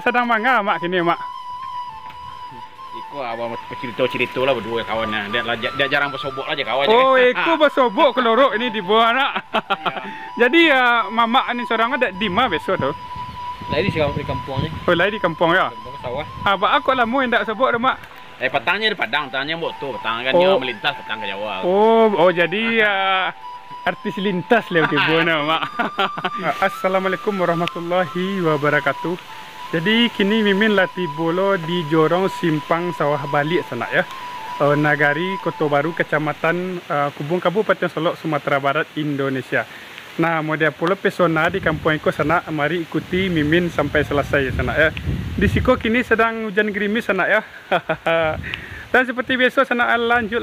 sedang manga mak kini mak. Iko abang cerita lah berdua kawannya. Dia jarang bersobok aja kawannya. Oh, Iko bersobok kelorok ini di bawah anak. Jadi mamak ini seorang ada di mana besok tu? Lagi di kampungnya. Oh, lagi di kampung ya. Kampung sawah. Abang aku lah mau hendak sobok tu mak. Petangnya di Padang, petangnya motor, petang kan dia melintas petang ke Jawa. Oh jadi artis lintas lewat di bawah mak. Assalamualaikum warahmatullahi wabarakatuh. Jadi kini Mimin latih bolo di Jorong Simpang Sawah Balik sana ya. Nagari Kota Baru, Kecamatan Kubung, Kabupaten Solok, Sumatera Barat, Indonesia. Nah, model pula pesona di kampung Iko sana, mari ikuti Mimin sampai selesai sana ya. Di Siko kini sedang hujan gerimis sana ya. Dan seperti biasa sana lanjut.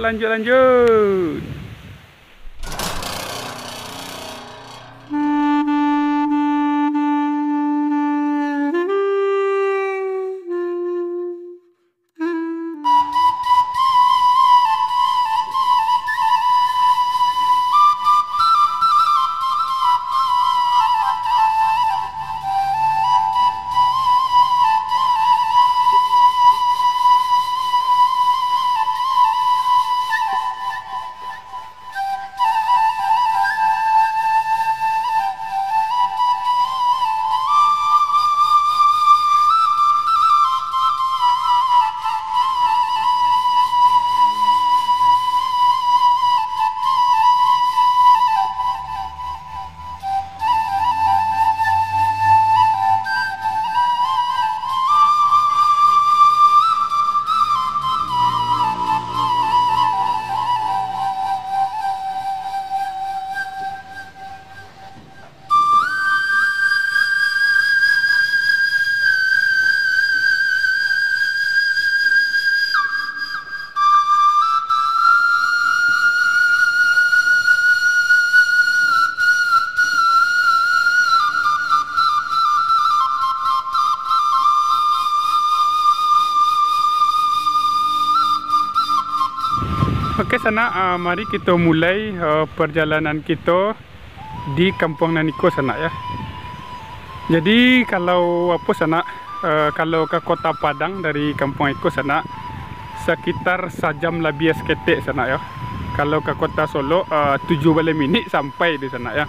Okey sana, mari kita mulai perjalanan kita di Kampung Naniko sana ya. Jadi kalau apa sana, kalau ke Kota Padang dari Kampung Iko sana sekitar sejam lebih seketik sana ya. Kalau ke Kota Solo 7 minit sampai di sana ya.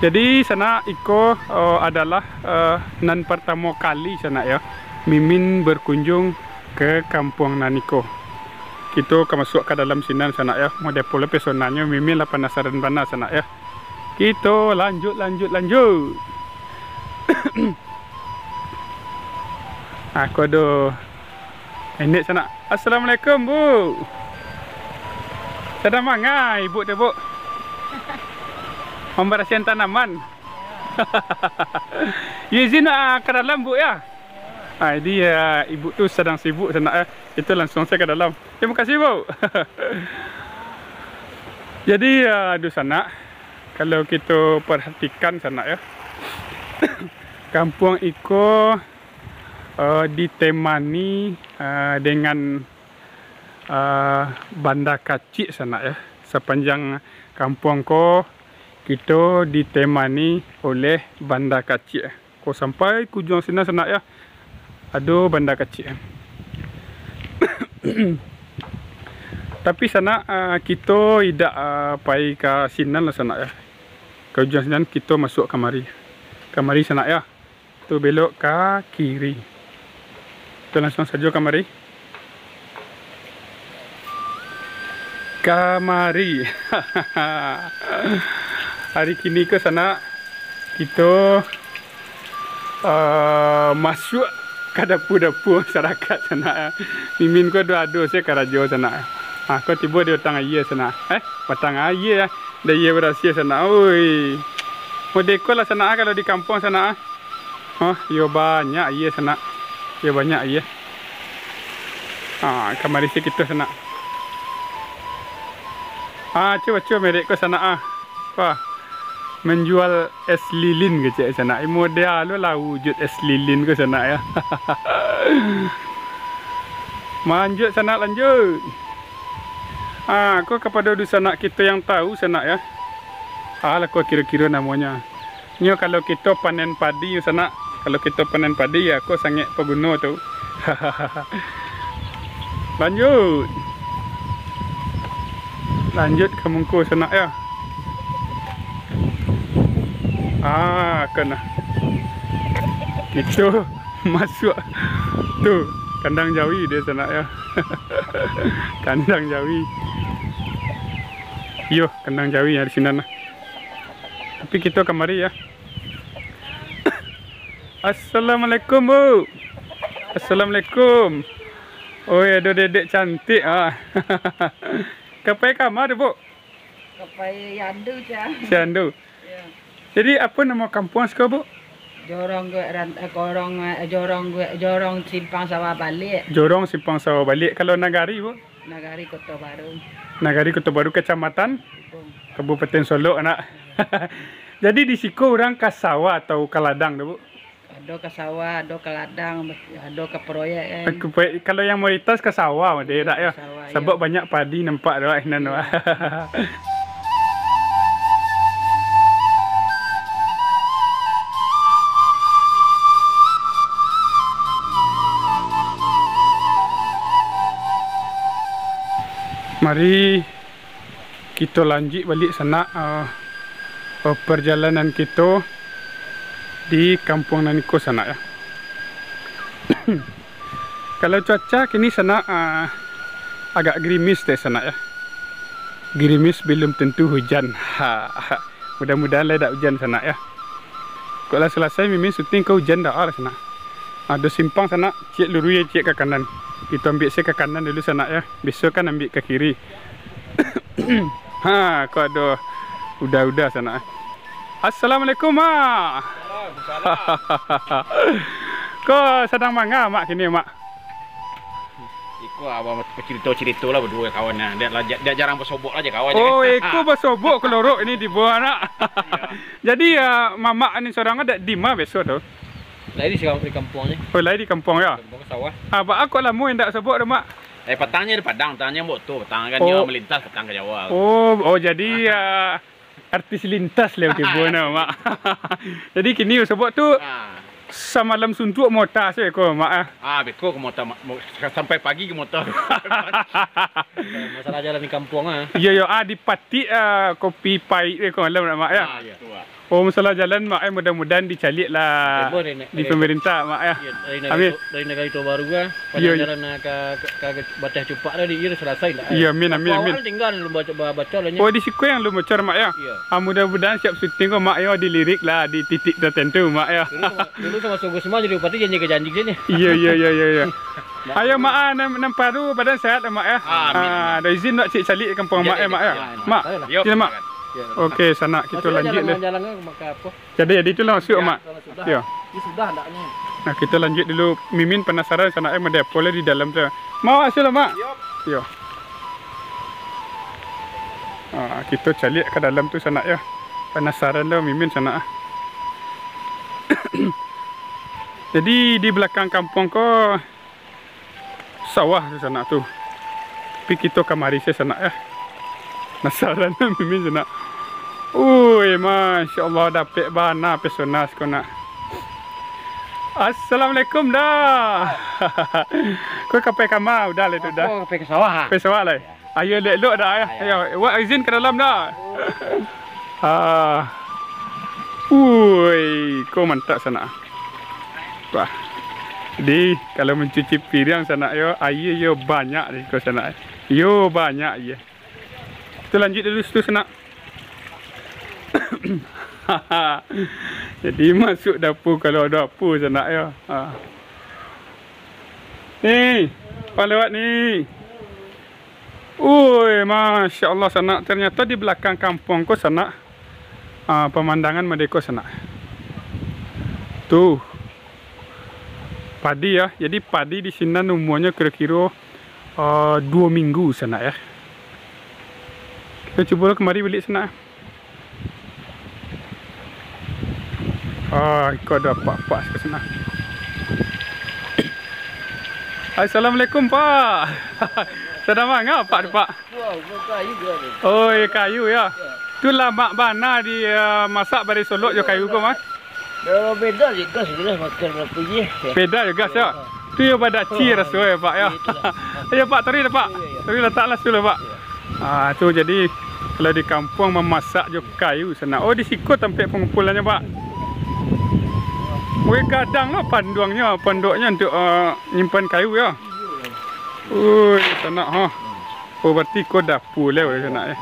Jadi sana Iko adalah nan pertama kali sana ya Mimin berkunjung ke Kampung Naniko. Kita akan masuk ke dalam sinan sana ya. Model pula pesonanya Mimin lah penasaran panas sana ya. Kita lanjut. Aku ada ini sana. Assalamualaikum Bu. Sedang manga ibu tu Bu? Membersihan tanaman. Izin ke dalam Bu ya. Jadi ibu tu sedang sibuk sana ya. Itu langsung saya ke dalam. Terima kasih Bu. Jadi di sana kalau kita perhatikan sana ya. Kampung Iko ditemani dengan banda kacik sana ya. Sepanjang kampung ko kita ditemani oleh banda kacik. Ko sampai ke ujung sana ya. Ada banda kacik. Tapi sana kita tidak pergi ke sinan lah sana ya. Ke ujung sinan kita masuk kamari. Kamari sana ya. Tu belok ke kiri. Kita langsung saja kamari. Kamari. Hari kini ke sana kita masuk ke dapur-dapur masyarakat sana. Mimin ko ada saya ke raja sana. Aku tiba di batang air sana. Batang air dah ia berhasil sana. Oi. Modeko lah sana kalau di kampung sana. Yo banyak air sana. Yo banyak air. Kamari kita sana. Cuba merek ko sana Wah. Menjual es lilin ke cik sana. Model lah wujud es lilin ke sana ya. Lanjut sana lanjut. Kau kepada sana kita yang tahu sana ya. Lah kau kira-kira namanya. Nyo kalau kita panen padi sana Kalau kita panen padi ya aku sangat pengguna tu. Lanjut. Lanjut ke mungku sana ya. Kena. Kita masuk tu kandang Jawi dia sana ya. Kandang Jawi. Yo, kandang Jawi yang di sini nah. Tapi kita kemari ya. Assalamualaikum Bu. Assalamualaikum. Oh ya, ada dedek cantik Kapai kamar Bu? Kapai Yandu cha. Yandu. Ya. Jadi apa nama kampung sekarang Bu? Jorong jorong simpang sawah balik. Jorong Simpang Sawah Balik. Kalau Nagari Bu? Nagari Kota Baru. Nagari Kota Baru, Kecamatan Ipung. Kabupaten Solo anak. Jadi di siku orang ke sawah atau ke ladang tu Bu? Ada ke sawah, ada ke ladang, ada ke proyek kan. Kalau yang mayoritas ke sawah dia tak ya. Sawah, Sebab ya. banyak padi nampak dah nan. Mari kita lanjut balik sana perjalanan kita di kampung Naniko sana ya. Kalau cuaca kini sana agak gerimis deh sana ya. Gerimis belum tentu hujan. Mudah-mudahan lah tak hujan sana ya. Kalau selesai mimin syuting ke hujan dah sana. Ada simpang sana, cik luru ya cik ke kanan. Kita ambil saya ke kanan dulu sana ya. Besok kan ambil ke kiri. Kau ada udah sana. Assalamualaikum mak. Kau sedang mangga mak kini mak? Iko abang cerita lah berdua kawannya. Dia jarang bersobok aja kawannya. Oh, iko bersobok kelorok ini di bawah nak. Jadi mamak ni seorang ada di mana besok tu? Lain di kampung ni. Oh, lain di kampung ya. Kampung sawah. Abang aku lah mu yang tak sobok dah mak. Petangnya di Padang, petangnya motor, petang kan dia melintas petang ke Jawa. Oh jadi artis lintas lewat tiba nak mak. Jadi kini sebab tu semalam suntuk motor saya ko mak. Beko ke motor sampai pagi ke motor. Masalah jalan di kampung Ya di Pati kopi pahit ko malam nak mak ya. Oh masalah jalan mak mudah-mudahan dicalik lah di pemerintah mak ya. Amin. Dari negara itu baru jalan ke batas cupak dah dia selesai dah. Ya amin. Awal tinggal lu baca lah. Oh di siku yang lu bocor mak ya. Mudah-mudahan siap syuting ko mak ya dilirik lah di titik tertentu mak ya. Dulu sama Sogo semua jadi bupati janji ke janji sini. Iya. Ayo mak namparu badan sehat mak ya. Ada izin nak cik calik kampung mak ya mak ya. Mak. Sini mak. Okey sana kita lanjut deh. Jadi itulah masuk mak. Ya. Ini sudah ndaknya. Nah kita lanjut dulu. Mimin penasaran sana mendepo di dalam tu. Mau hasil mak? Ya. Kita calik ke dalam tu sana ya. Penasaran dah Mimin sana. Jadi di belakang kampung ko sawah di sana tu. Tapi kita kamari saya sana ya. Penasaran dah Mimin sana. Ui, Masya Allah dapat bana pesonas ko nak. Assalamualaikum dah. Kau kapai kamar udah le tu dah. Aku pergi ke sawah. Pergi sawah le. Ayo lelok dah ya. Ayo, buat izin ke dalam dah. Ui, kau mantap sana. Wah. Jadi kalau mencuci piring sana yo, air yo banyak di kau sana. Yo banyak ya. Kita lanjut dulu situ sana. Jadi masuk dapur kalau ada apa sana ya. Ni, apa lewat ni? Ui, Masya Allah sana. Ternyata di belakang kampung ko sana pemandangan Merdeka sana. Tuh. Padi ya. Jadi padi di sini umurnya kira-kira 2 minggu sana ya. Kita cuba kemari balik sana. Ikut ada apa-apa ke sana. Assalamualaikum Pak. Sedang mana Pak? Kayu dia. Oh, kayu ya. Tu lah mak bana di masak bari solok jo kayu ko mas. Kalau beda juga sudah makan berapa je. Beda juga ya. Tu ya pada ci rasa ya Pak ya. Ya Pak, teri dah Pak. Teri letaklah dulu Pak. Ah tu jadi kalau di kampung memasak jo kayu sana. Oh di siku tempat pengumpulannya Pak. Weh gadang lah panduangnya, pondoknya untuk nyimpan kayu ya. Ui sana ha. Oh berarti kau dapur lah sana ya.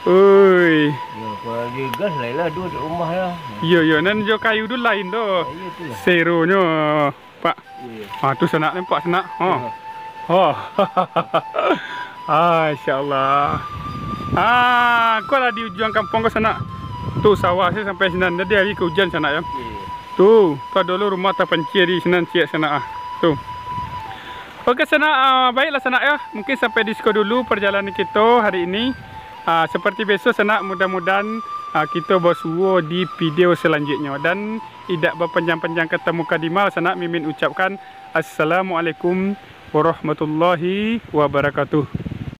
Ui. Ya, kalau di gas lah dua di rumah lah. Iya nan jo kayu tu lain tu. Seronya Pak. Ah tu sana nampak sana. Ha. Oh. Ah insyaallah. Ah kau lah di ujung kampung kau sana. Tu sawah saya sampai sana dia hari ke hujan sana ya. Tu dulu rumah tapanci di sana ciak sana ah. Tu. Okey sana baiklah sana ya. Mungkin sampai di situ dulu perjalanan kita hari ini. Seperti biasa sana mudah-mudahan kita bersuara di video selanjutnya dan tidak berpanjang-panjang kata mukadimah sana mimin ucapkan assalamualaikum warahmatullahi wabarakatuh.